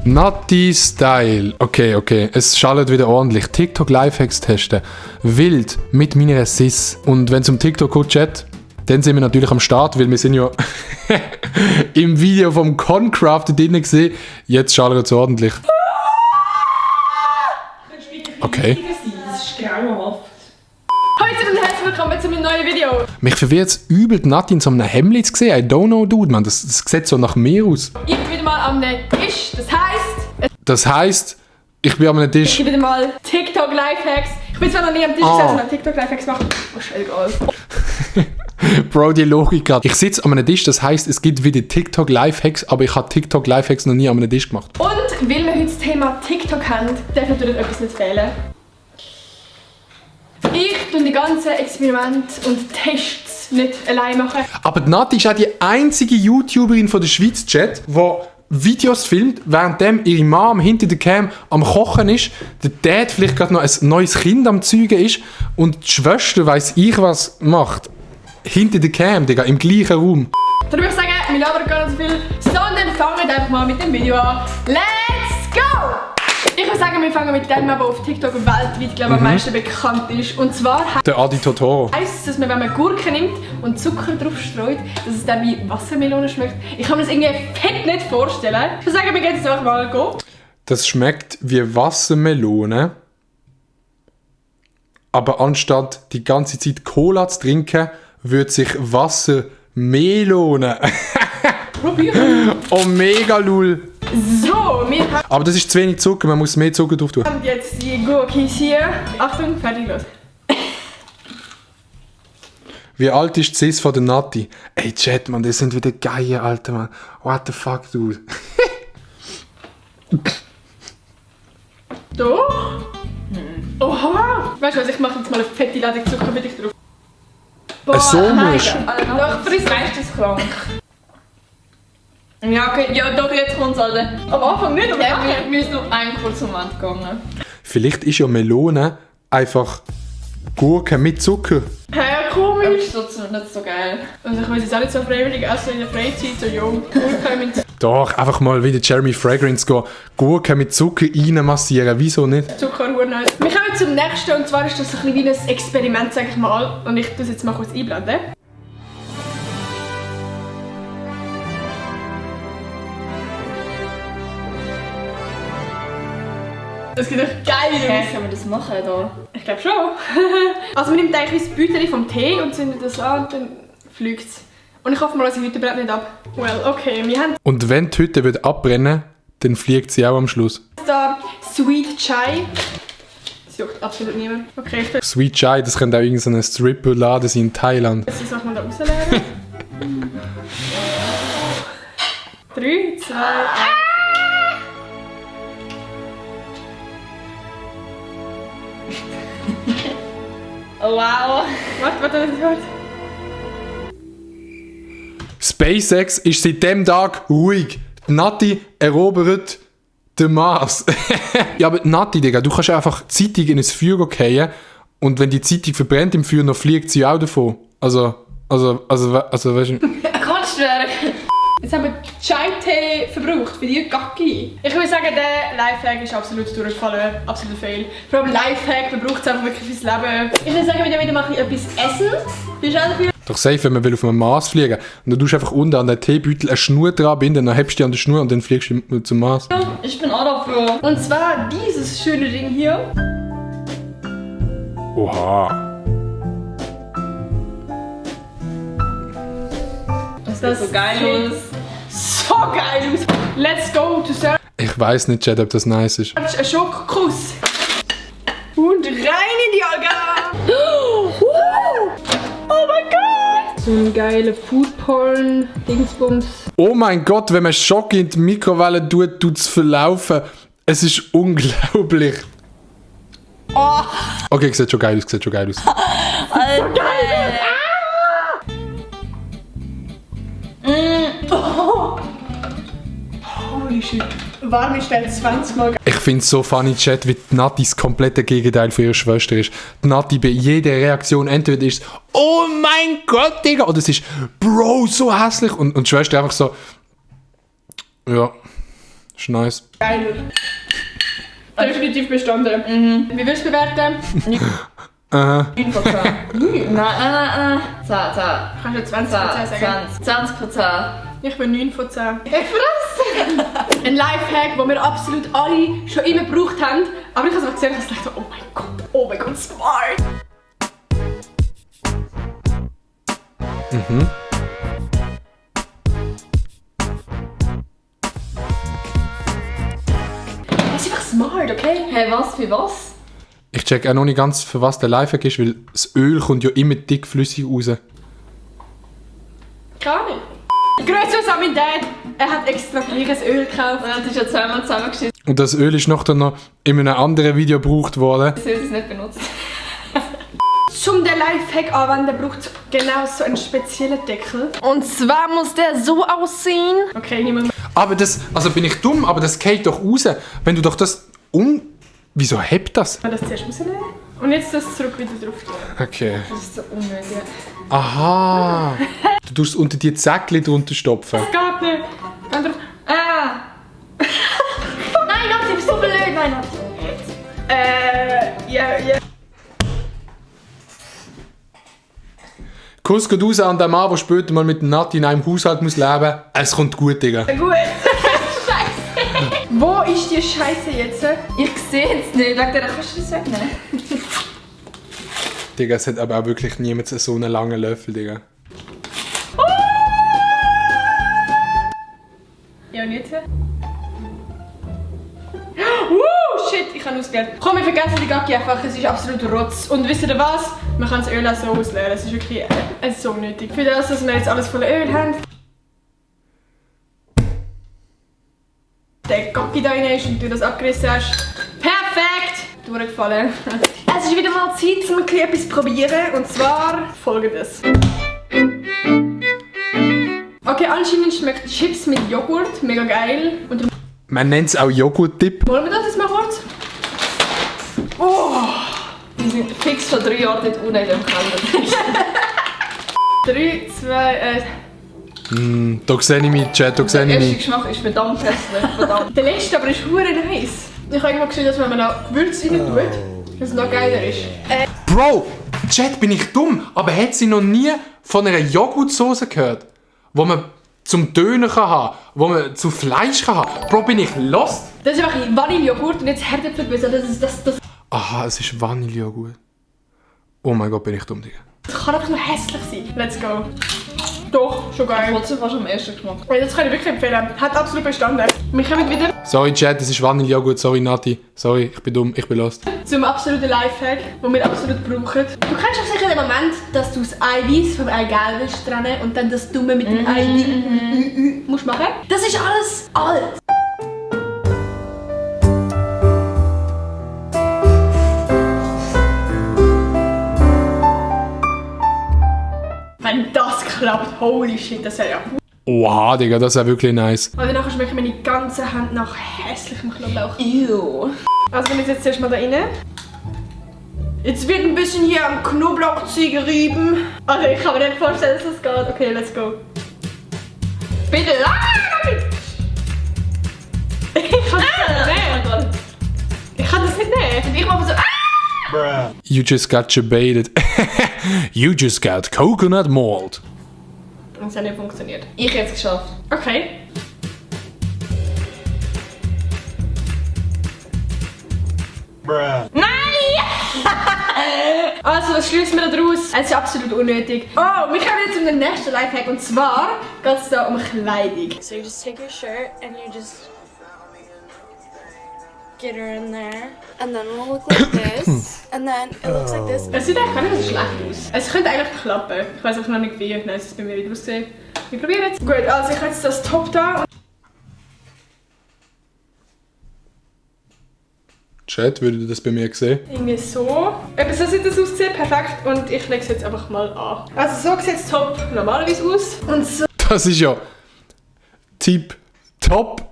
Natti Style. Okay. Es schallt wieder ordentlich. TikTok Lifehacks testen. Wild mit meiner Sis. Und wenn es um TikTok geht, Chat, dann sind wir natürlich am Start, weil wir sind ja im Video vom Concraft drin gesehen. Jetzt schallt es ordentlich. Okay. Das ist grauenhaft. Heute und herzlich willkommen zu meinem neuen Video. Mich verwirrt es übel, die Natti in so einem Hemd zu sehen. I don't know, dude, man. Das sieht so nach mir aus. Ich bin wieder mal am Tisch. Das heisst, ich bin an einem Tisch. Ich bin wieder mal TikTok Lifehacks. Ich bin zwar noch nie am Tisch gesessen und TikTok Lifehacks machen. Oh, ist egal. Bro, die Logik gerade. Ich sitze an einem Tisch, das heisst, es gibt wieder TikTok Lifehacks, aber ich habe TikTok Lifehacks noch nie an einem Tisch gemacht. Und weil wir heute das Thema TikTok haben, darf natürlich etwas nicht fehlen. Ich tue die ganzen Experimente und Tests nicht allein machen. Aber die Natti ist auch die einzige YouTuberin von der Schweiz, Chat, die Videos filmt, währenddem ihre Mom hinter der Cam am Kochen ist, der Dad vielleicht gerade noch ein neues Kind am Zeugen ist und die Schwester weiss ich was macht. Hinter der Cam, Digga, im gleichen Raum. Dann würde ich sagen, wir labern gar nicht so viel, sondern fangen einfach mal mit dem Video an. Let's go! Ich würde sagen, wir fangen mit dem, der auf TikTok weltweit, glaube ich, am meisten bekannt ist. Und zwar Der Adi Totoro. heisst es, dass man, wenn man Gurken nimmt und Zucker drauf streut, dass es dann wie Wassermelone schmeckt. Ich kann mir das irgendwie fett nicht vorstellen. Ich würde sagen, wir gehen jetzt einfach mal go. Das schmeckt wie Wassermelone. Aber anstatt die ganze Zeit Cola zu trinken, würde sich Wassermelone. Probieren. Oh, mega lul. So, wir Aber das ist zu wenig Zucker, man muss mehr Zucker drauf tun. haben jetzt die Gurkis hier. Achtung, fertig, los. Wie alt ist die Sis von der Natti? Ey, Chat, man, das sind wieder geile, Alter, man. What the fuck, dude? Doch? Oha! Weißt du was, ich mache jetzt mal eine fette Ladung Zucker für dich drauf. Boah, So musst du. Doch, friss Geisteskrank. Ja, okay, ja doch, jetzt kommt's alle. am Anfang nicht, aber Ja, nachher. wir müssen noch einen kurz am Ende gegangen. Vielleicht ist ja Melone einfach Gurke mit Zucker. Hä, Aber komisch. ist trotzdem nicht so geil. Also ich will jetzt auch nicht so freiwillig essen in der Freizeit, so jung. Gurken mit Doch, einfach mal wie der Jeremy Fragrance gehen. Gurke mit Zucker reinmassieren, wieso nicht? Zucker, nice. Wir kommen zum nächsten und zwar ist das ein bisschen wie ein Experiment, sag ich mal. Und ich tue es jetzt mal kurz einblenden. Das geht doch geil Hä, aus. können wir das machen da? Ich glaube schon. Also man nimmt eigentlich das Beutel vom Tee und zündet das an und dann fliegt es. Und ich hoffe mal, unsere Hütte brennt nicht ab. Well, okay, wir haben Und wenn die Hütte wird abbrennen, dann fliegt sie auch am Schluss. da Sweet Chai. Das juckt absolut niemand. Okay, ich tue Sweet Chai, das könnte auch irgendein Stripper-Laden sein in Thailand. jetzt das nochmal da rausleeren. 3, 2, 1. Oh wow. Warte, das hört. SpaceX ist seit dem Tag ruhig. Die Natti erobert den Mars. Ja, aber Natti, Digga, du kannst einfach die Zeitung in ein Feuer fallen und wenn die Zeitung verbrennt im Feuer, dann fliegt sie auch davon. Also, weißt du. Kunstwerk. Jetzt haben wir Chai-Tee verbraucht für die Gacki. Ich würde sagen, der Lifehack ist absolut durchgefallen. Absolut fail. Vor allem Lifehack, man braucht es einfach wirklich fürs Leben. Ich würde sagen, wir wieder mal etwas essen. Bist du auch dafür? Doch safe, wenn man will auf einem Mars fliegen. Und dann tust du einfach unten an den Teebeutel eine Schnur dran binden, dann hebst du die an der Schnur und dann fliegst du zum Mars. Ich bin auch dafür. Und zwar dieses schöne Ding hier. Oha. Das sieht so geil aus. So geil aus. Let's go to search Ich weiss nicht, Chad, ob das nice ist. a Schokokuss. Und rein in die Organe. Oh mein Gott. So ein geiler Foodporn Dingsbums. Oh mein Gott, wenn man Schock in die Mikrowelle tut, tut es verlaufen. Es ist unglaublich. Oh. Okay, sieht schon geil aus, Alter. Holy shit. Warme Stelle 20 Mal. Ich finde es so funny, Chat, wie die Natti das komplette Gegenteil von ihrer Schwester ist. Die Natti bei jeder Reaktion entweder ist oh mein Gott, Digga, oder es ist Bro, so hässlich. Und die Schwester einfach so, ja, Ist nice. Geiler. Definitiv bestanden. Wie willst du bewerten? 9 von 10. Nein. 10. Kannst du 20 sagen? 20 von 10. Ich bin 9 von 10. Ich fresse! Ein Lifehack, den wir absolut alle schon immer gebraucht haben. Aber ich habe es gesehen und ich dachte, oh mein Gott, smart! Das ist einfach smart, okay? Hey, was für was? Ich check auch noch nicht ganz, für was der Lifehack ist, weil das Öl kommt ja immer dickflüssig raus. Gar nicht. Grüße an meinen Dad. Er hat extra gleiches Öl gekauft. Und das ist ja zweimal zusammengeschissen, Und das Öl ist nachher noch in einem anderen Video gebraucht worden. dass sie es nicht benutzt. Zum den Lifehack anwenden braucht es genau so einen speziellen Deckel. Und zwar muss der so aussehen. Okay, niemand. Aber das, also bin ich dumm, aber das geht doch raus. Wenn du doch das Wieso hebt das? Das zuerst rausnehmen. Und jetzt das zurück wieder drauf tun. Okay. Das ist so unnötig. Aha. Du tust unter die Zäckchen drunter stopfen. Das geht nicht. Andere. Nein, Nati, du bist so blöd. Nein, Nati. Ja. Kuss geht raus an den Mann, der später mal mit dem Nati in einem Haushalt muss leben. Es kommt gut, Digga. Gut. Wo ist die Scheiße jetzt? Ich sehe es nicht. Wegen der kannst du das wegnehmen. Digga, es hat aber auch wirklich niemand so einen langen Löffel, Digga. Ja, und jetzt? Shit, ich habe ausgeleert. Komm, wir vergessen die Gacki einfach, es ist absolut Rotz. Und wisst ihr was? Man kann das Öl auch so ausleeren, es ist wirklich so nötig. Für das, dass wir jetzt alles voller Öl haben. Der Gacki da rein ist und du das abgerissen hast. Perfekt! Durchgefallen. Es ist wieder mal Zeit, um etwas zu probieren. Und zwar folgendes. Okay, anscheinend schmeckt Chips mit Joghurt mega geil. Und Man nennt es auch Joghurt-Dip. wollen wir das jetzt mal kurz? Die sind fix schon 3 Jahre dort unten in dem Keller. 3, 2, Da sehe ich mich, Chat, da sehe Der ich erste mich. Geschmack ist verdammt hässlich. Verdammt. Der letzte aber ist hure nice. Ich habe irgendwo gesehen, dass wenn man noch Gewürz rein tut, dass es noch geiler ist. Bro, Chat, bin ich dumm, aber hat sie noch nie von einer Joghurtsoße gehört? Wo man zum Döner kann haben, wo man zu Fleisch kann haben. Bro, bin ich lost? Das ist einfach Vanillejoghurt und jetzt Herdäpfelgebiss. Das Aha, es ist Vanillejoghurt. Oh mein Gott, bin ich dumm, Digga. kann einfach nur hässlich sein. Let's go. Doch, schon geil. Trotzdem fast am ersten Geschmack. Das kann ich wirklich empfehlen. Hat absolut bestanden. Wir kommen wieder Sorry, Chat, es ist Vanillejoghurt. Sorry, Nati. Sorry, ich bin dumm, ich bin lost. zum absoluten Lifehack, den wir absolut brauchen. Du kennst doch sicher den Moment, dass du das Eiweiß vom Eigelb willst trennen und dann das Dumme mit dem Eiweiß musst machen. Das ist alles alt. Wenn das klappt, holy shit, das wäre ja gut. Oha, Digga, das ist ja wirklich nice. Und danach schmecken meine ganze Hand nach hässlichem Knoblauch. Ew. Also wenn jetzt zuerst mal da rein. Jetzt wird ein bisschen hier am Knoblauchzeug gerieben. Also ich kann mir nicht vorstellen, dass das geht. Okay, let's go. Bitte. Ich kann das nicht nehmen. Ich kann das nicht nehmen. Ich mache so. You just got jebaited. You just got coconut malt. Das hat nicht funktioniert. Ich hätte es geschafft. Okay. Nein! Also, was schließen wir daraus? Es ist absolut unnötig. Oh, wir kommen jetzt zum nächsten Lifehack. Und zwar geht es da um Kleidung. So you just take your shirt and you just get her in there, and then it'll look like this, and then it looks like this. Es sieht eigentlich gar nicht so schlecht aus. Es könnte eigentlich klappen. Ich weiß auch noch nicht wie. Nein, es ist bei mir wieder aussehen. Wir probieren jetzt. Gut, also ich habe jetzt das Top da. Chat, würdet ihr das bei mir sehen? Irgendwie so. Eben so sieht das ausgesehen. Perfekt. Und ich lege es jetzt einfach mal an. Also so sieht das Top normalerweise aus. Und so Das ist ja Tipp top.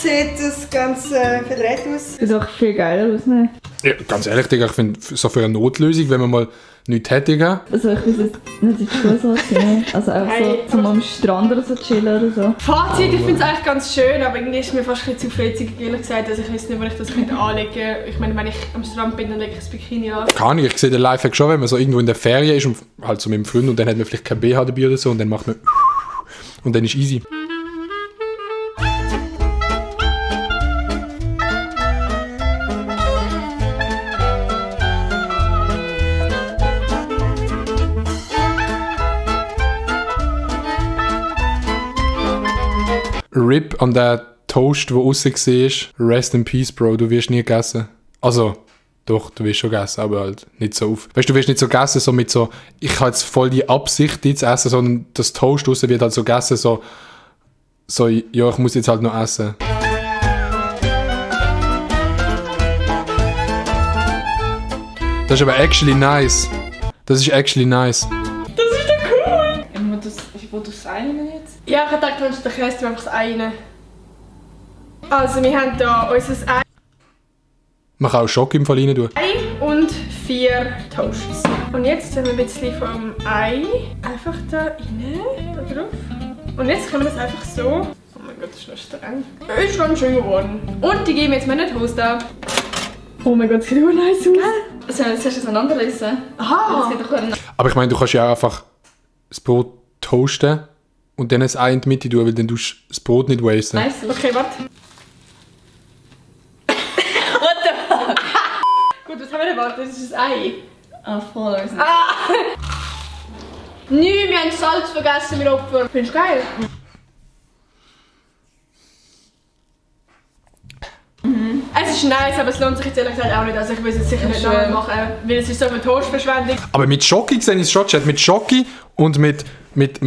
sieht das Ganze verdreht aus. Sieht doch viel geiler aus, ne? Ja, ganz ehrlich, Digga, ich finde, so für eine Notlösung, wenn man mal nichts tätigen. Also ich weiß jetzt nicht, die Schuhe so ziehen. Also auch so zum am Strand oder so chillen oder so. Fazit, ich finde es eigentlich ganz schön, aber irgendwie ist mir fast ein bisschen zu freizügig, ehrlich gesagt. Also ich weiß nicht, wo ich das anlegen könnte. Ich meine, wenn ich am Strand bin, dann lege ich das Bikini an. Kann ich sehe den Lifehack schon, wenn man so irgendwo in der Ferien ist und halt so mit dem Freund und dann hat man vielleicht kein BH dabei oder so und dann macht man und dann ist easy. RIP an der Toast, der aussen war. Rest in peace, Bro. Du wirst nie gegessen. Also, doch, du wirst schon gegessen, aber halt nicht so auf. Weißt du, wirst nicht so gegessen, so mit so, ich habe jetzt voll die Absicht, die zu essen, sondern das Toast aussen wird halt so gegessen, so, ja, ich muss jetzt halt noch essen. Das ist aber actually nice. Das ist actually nice. Das ist doch cool! Wo du das eine jetzt? Ja, ich dachte, wenn du den Käse einfach das eine. Also, wir haben hier unser Man kann auch Schock im Fall rein tun. Ei und 4 Toasts. Und jetzt haben wir ein bisschen vom Ei einfach da rein, da drauf. Und jetzt können wir das einfach so... Oh mein Gott, das ist noch streng. Ist schon schön geworden. Und die geben wir jetzt mal in den Toaster. Oh mein Gott, das sieht auch nice aus. Sollen wir zuerst auseinanderrissen? Aha! Aber ich meine, du kannst ja auch einfach das Brot toasten und dann das Ei in die Mitte tun, weil dann tust du das Brot nicht wasten. Nice. Okay, warte. What the fuck? Gut, was haben wir denn erwartet? Das ist das Ei. Ah, voll. Nö, wir haben Salz vergessen, wir Opfer. Findest du geil? Es ist nice, aber es lohnt sich jetzt ehrlich gesagt auch nicht. Also ich will es jetzt sicher nicht nochmal machen, weil es ist so eine Toastverschwendung. Aber mit Schoki sehe ich es schon, Chat. Mit Schoki und mit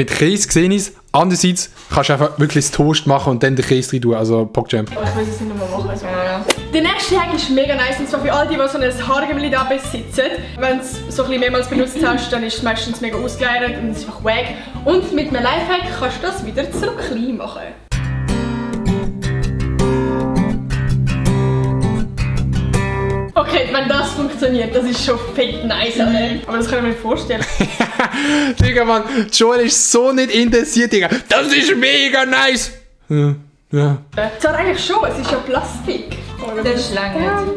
Käse sehe ich es. Andererseits kannst du einfach wirklich das Toast machen und dann den Käse rein tun, also Pockjam. Aber ich will es nicht nochmal machen. Also. Ja. Der nächste Hack ist mega nice, und zwar für all die so ein Haargummi da besitzen. Wenn du es so ein bisschen mehrmals benutzt hast, dann ist es meistens mega ausgeleiert und es ist einfach wack. Und mit einem Lifehack kannst du das wieder zurück klein machen. Okay, wenn das funktioniert, das ist schon fett nice, oder? Aber das kann ich mir nicht vorstellen. Digga, Mann, Joel ist so nicht interessiert, Digga. Das ist mega nice! Ja. Zwar eigentlich schon, es ist ja Plastik. Das ist lange.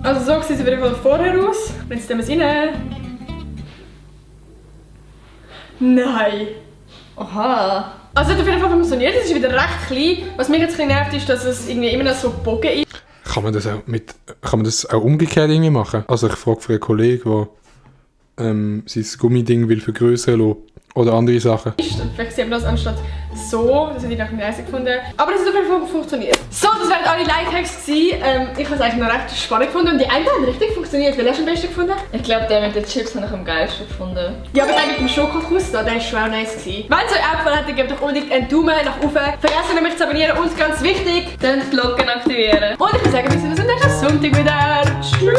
Also so sieht es auf jeden Fall vorher aus. Und jetzt nehmen wir es rein. Nein! Oha. Also es hat auf jeden Fall funktioniert, es ist wieder recht klein. Was mich jetzt ein bisschen nervt, ist, dass es irgendwie immer noch so bogen ist. Kann man das auch umgekehrt irgendwie machen? Also ich frage für einen Kollegen, der sein Gummiding will vergrößern will oder andere Sachen. Vielleicht sehen wir das anstatt so, das hätte ich noch nicht nice gefunden. Aber es hat auf jeden Fall funktioniert. So, das waren alle Lifehacks gewesen. Ich habe es eigentlich noch recht spannend gefunden und die einen haben richtig funktioniert. Welchen hast du am besten gefunden? Ich glaube, der mit den Chips habe ich am geilsten gefunden. Ja, aber der mit dem Schokokuss da, der war schon auch nice gewesen. Wenn es euch auch gefallen hat, dann gebt doch unbedingt einen Daumen nach oben. Vergesst nicht, mich zu abonnieren und ganz wichtig, Dann die Glocken aktivieren. und ich würde sagen, wir sehen uns am nächsten Sonntag wieder. Tschüss!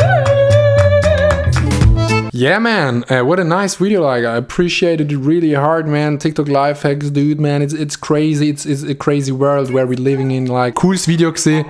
Yeah, man. What a nice video. Like, I appreciated it really hard, man. TikTok life hacks, dude, man. It's crazy. It's a crazy world where we're living in. Like, cooles Video gesehen.